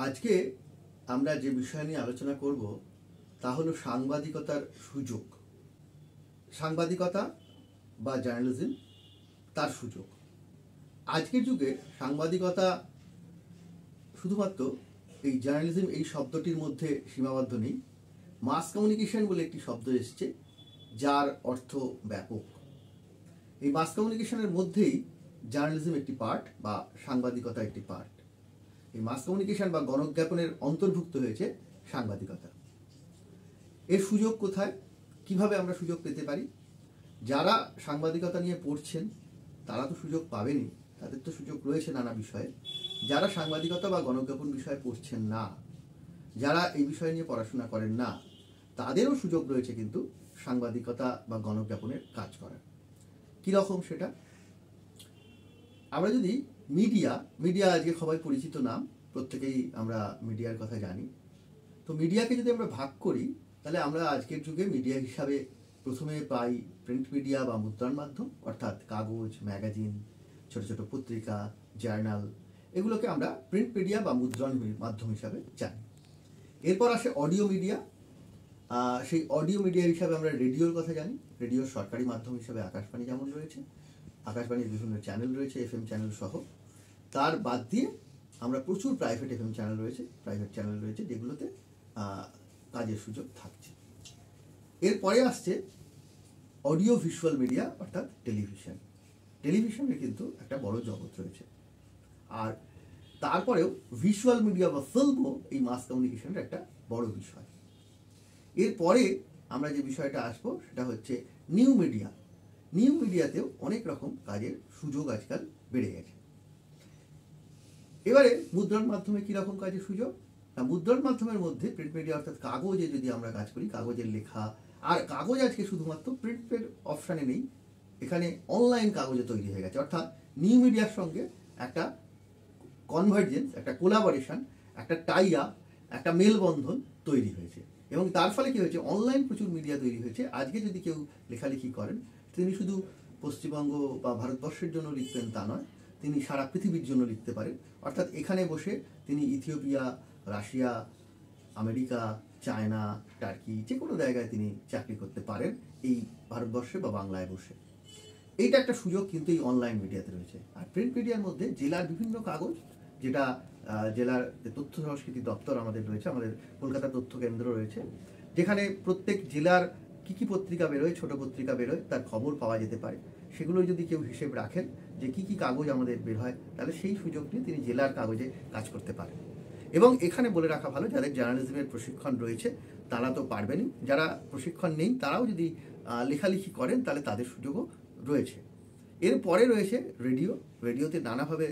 আজকে আমরা যে বিষয় নিয়ে আলোচনা করব তা হলো সাংবাদিকতার সুযোগ। সাংবাদিকতা বা জার্নালিজম তার সুযোগ। আজকের যুগে সাংবাদিকতা শুধুমাত্র এই জার্নালিজম এই শব্দটির মধ্যে সীমাবদ্ধ নেই। মাস কমিউনিকেশন বলে একটি শব্দ এসছে, যার অর্থ ব্যাপক। এই মাস কমিউনিকেশনের মধ্যেই জার্নালিজম একটি পার্ট বা সাংবাদিকতা একটি পার্ট। এই মাস কমিউনিকেশন বা গণজ্ঞাপনের অন্তর্ভুক্ত হয়েছে সাংবাদিকতা। এর সুযোগ কোথায়, কিভাবে আমরা সুযোগ পেতে পারি? যারা সাংবাদিকতা নিয়ে পড়ছেন তারা তো সুযোগ পাবেনই, তাদের তো সুযোগ রয়েছে নানা বিষয়ে। যারা সাংবাদিকতা বা গণজ্ঞাপন বিষয়ে পড়ছেন না, যারা এই বিষয় নিয়ে পড়াশোনা করেন না, তাদেরও সুযোগ রয়েছে কিন্তু সাংবাদিকতা বা গণজ্ঞাপনের কাজ করার। কীরকম সেটা? আমরা যদি মিডিয়া আজকে সবাই পরিচিত নাম, প্রত্যেকেই আমরা মিডিয়ার কথা জানি। তো মিডিয়াকে যদি আমরা ভাগ করি, তাহলে আমরা আজকের যুগে মিডিয়া হিসাবে প্রথমে পাই প্রিন্ট মিডিয়া বা মুদ্রণ মাধ্যম, অর্থাৎ কাগজ, ম্যাগাজিন, ছোট ছোট পত্রিকা, জার্নাল, এগুলোকে আমরা প্রিন্ট মিডিয়া বা মুদ্রণ মাধ্যম হিসাবে জানি। এরপর আসে অডিও মিডিয়া। সেই অডিও মিডিয়া হিসাবে আমরা রেডিওর কথা জানি। রেডিওর সরকারি মাধ্যম হিসাবে আকাশবাণী যেমন রয়েছে, আকাশবাণীর বিভিন্ন চ্যানেল রয়েছে, FM চ্যানেল সহ। তার বাদ দিয়ে আমরা প্রচুর প্রাইভেট FM চ্যানেল রয়েছে, প্রাইভেট চ্যানেল রয়েছে, যেগুলোতে কাজের সুযোগ থাকছে। এরপরে আসছে অডিও ভিজুয়াল মিডিয়া, অর্থাৎ টেলিভিশন। টেলিভিশনের কিন্তু একটা বড় জগৎ রয়েছে। আর তারপরেও ভিজুয়াল মিডিয়া বা ফিল্মও এই মাস কমিউনিকেশনের একটা বড় বিষয়। এরপরে আমরা যে বিষয়টা আসবো সেটা হচ্ছে নিউ মিডিয়া। নিউ মিডিয়াতেও অনেক রকম কাজের সুযোগ আজকাল বেড়ে গেছে। এবারে মুদ্রণ মাধ্যমে কীরকম কাজের সুযোগ? মুদ্রণ মাধ্যমের মধ্যে প্রিন্ট মিডিয়া অর্থাৎ কাগজে যদি আমরা কাজ করি, কাগজের লেখা, আর কাগজ আজকে শুধুমাত্র প্রিন্টের অপশানে নেই, এখানে অনলাইন কাগজে তৈরি হয়ে গেছে। অর্থাৎ নিউ মিডিয়ার সঙ্গে একটা কনভার্জেন্স, একটা কোলাবোরেশন, একটা টাই আপ, একটা মেলবন্ধন তৈরি হয়েছে। এবং তার ফলে কী হয়েছে, অনলাইন প্রচুর মিডিয়া তৈরি হয়েছে। আজকে যদি কেউ লেখালেখি করেন, তিনি শুধু পশ্চিমবঙ্গ বা ভারতবর্ষের জন্য লিখবেন তা নয়, তিনি সারা পৃথিবীর জন্য লিখতে পারেন। অর্থাৎ এখানে বসে তিনি Ethiopia, Russia, America, China, turkey, যে কোনো জায়গায় তিনি চাকরি করতে পারেন এই ভারতবর্ষে বা বাংলায় বসে। এইটা একটা সুযোগ কিন্তু এই অনলাইন মিডিয়াতে রয়েছে। আর প্রিন্ট মিডিয়ার মধ্যে জেলার বিভিন্ন কাগজ, যেটা জেলার তথ্য সংস্কৃতি দপ্তর আমাদের রয়েছে, আমাদের কলকাতা তথ্য কেন্দ্র রয়েছে, যেখানে প্রত্যেক জেলার কী কী পত্রিকা বেরোয়, ছোট পত্রিকা বেরোয়, তার খবর পাওয়া যেতে পারে। সেগুলো যদি কেউ হিসেব রাখেন যে কী কী কাগজ আমাদের বের হয়, তাহলে সেই সুযোগ নিয়ে তিনি জেলার কাগজে কাজ করতে পারেন। এবং এখানে বলে রাখা ভালো, যাদের জার্নালিজমের প্রশিক্ষণ রয়েছে তারা তো পারবেনই, যারা প্রশিক্ষণ নেই তারাও যদি লেখালেখি করেন তাহলে তাদের সুযোগও রয়েছে। এরপরে রয়েছে রেডিও। রেডিওতে নানাভাবে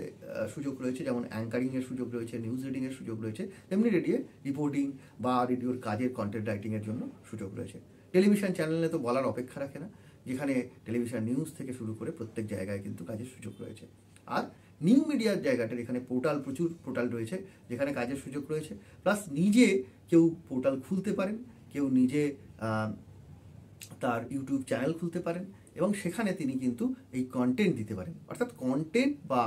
সুযোগ রয়েছে, যেমন অ্যাঙ্কারিংয়ের সুযোগ রয়েছে, নিউজ রিডিংয়ের সুযোগ রয়েছে, তেমনি রেডিও রিপোর্টিং বা রেডিওর কাজের কন্টেন্ট রাইটিংয়ের জন্য সুযোগ রয়েছে। টেলিভিশন চ্যানেলে তো বলার অপেক্ষা রাখে না, যেখানে টেলিভিশন নিউজ থেকে শুরু করে প্রত্যেক জায়গায় কিন্তু কাজের সুযোগ রয়েছে। আর নিউ মিডিয়ার জায়গাটার এখানে প্রচুর পোর্টাল রয়েছে যেখানে কাজের সুযোগ রয়েছে। প্লাস নিজে কেউ পোর্টাল খুলতে পারেন, কেউ নিজে তার ইউটিউব চ্যানেল খুলতে পারেন এবং সেখানে তিনি কিন্তু এই কন্টেন্ট দিতে পারেন। অর্থাৎ কন্টেন্ট বা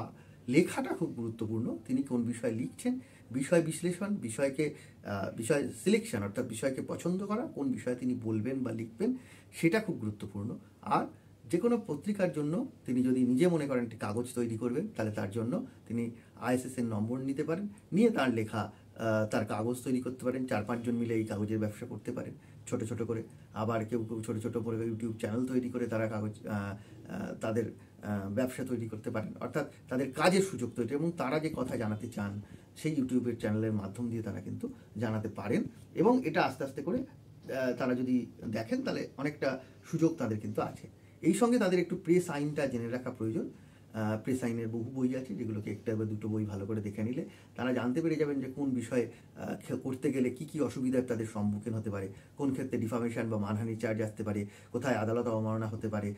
লেখাটা খুব গুরুত্বপূর্ণ। তিনি কোন বিষয় লিখছেন, বিষয় বিশ্লেষণ, বিষয় সিলেকশন, অর্থাৎ বিষয়কে পছন্দ করা, কোন বিষয়ে তিনি বলবেন বা লিখবেন, সেটা খুব গুরুত্বপূর্ণ। আর যে কোনো পত্রিকার জন্য তিনি যদি নিজে মনে করেন একটি কাগজ তৈরি করবেন, তাহলে তার জন্য তিনি ISSN নম্বর নিতে পারেন, নিয়ে তার লেখা তার কাগজ তৈরি করতে পারেন। 4-5 জন মিলে এই কাগজের ব্যবসা করতে পারেন ছোট ছোট করে। আবার কেউ কেউ ছোটো ছোটো করে ইউটিউব চ্যানেল তৈরি করে তারা তাদের ব্যবসা তৈরি করতে পারেন। অর্থাৎ তাদের কাজের সুযোগ তৈরি, এবং তারা যে কথা জানাতে চান সেই ইউটিউবের চ্যানেলের মাধ্যম দিয়ে তারা কিন্তু জানাতে পারেন। এবং এটা আস্তে আস্তে করে তারা যদি দেখেন তাহলে অনেকটা সুযোগ তাদের কিন্তু আছে। এই সঙ্গে তাদের একটু প্রেস আইনটা জেনে রাখা প্রয়োজন। প্রেস আইনের বহু বই আছে, যেগুলোকে একটা বা দুটো বই ভালো করে দেখে নিলে তারা জানতে পেরে যাবেন যে কোন বিষয়ে করতে গেলে কি কি অসুবিধার তাদের সম্মুখীন হতে পারে, কোন ক্ষেত্রে ডিফামেশন বা মানহানির চার্জ আসতে পারে, কোথায় আদালত অবমাননা হতে পারে।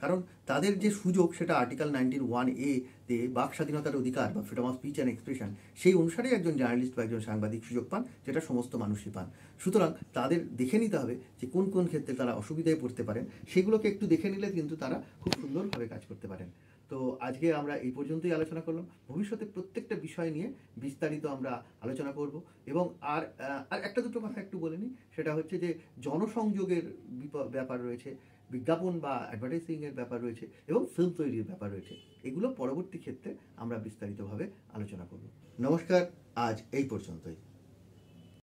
কারণ তাদের যে সুযোগ সেটা আর্টিকেল 19(1)(a) তে বাক স্বাধীনতার অধিকার বা freedom of speech and expression, সেই অনুসারেই একজন জার্নালিস্ট বা একজন সাংবাদিক সুযোগ পান, যেটা সমস্ত মানুষই পান। সুতরাং তাদের দেখে নিতে হবে যে কোন কোন ক্ষেত্রে তারা অসুবিধায় পড়তে পারেন, সেগুলোকে একটু দেখে নিলে কিন্তু তারা খুব সুন্দরভাবে কাজ করতে পারেন। তো আজকে আমরা এই পর্যন্তই আলোচনা করলাম। ভবিষ্যতে প্রত্যেকটা বিষয় নিয়ে বিস্তারিত আমরা আলোচনা করব। এবং আর একটা দুটো কথা একটু বলে নিই, সেটা হচ্ছে যে জনসংযোগের ব্যাপার রয়েছে, বিজ্ঞাপন বা অ্যাডভার্টাইজিংয়ের ব্যাপার রয়েছে, এবং ফিল্ম তৈরির ব্যাপার রয়েছে। এগুলো পরবর্তী ক্ষেত্রে আমরা বিস্তারিতভাবে আলোচনা করব। নমস্কার, আজ এই পর্যন্তই।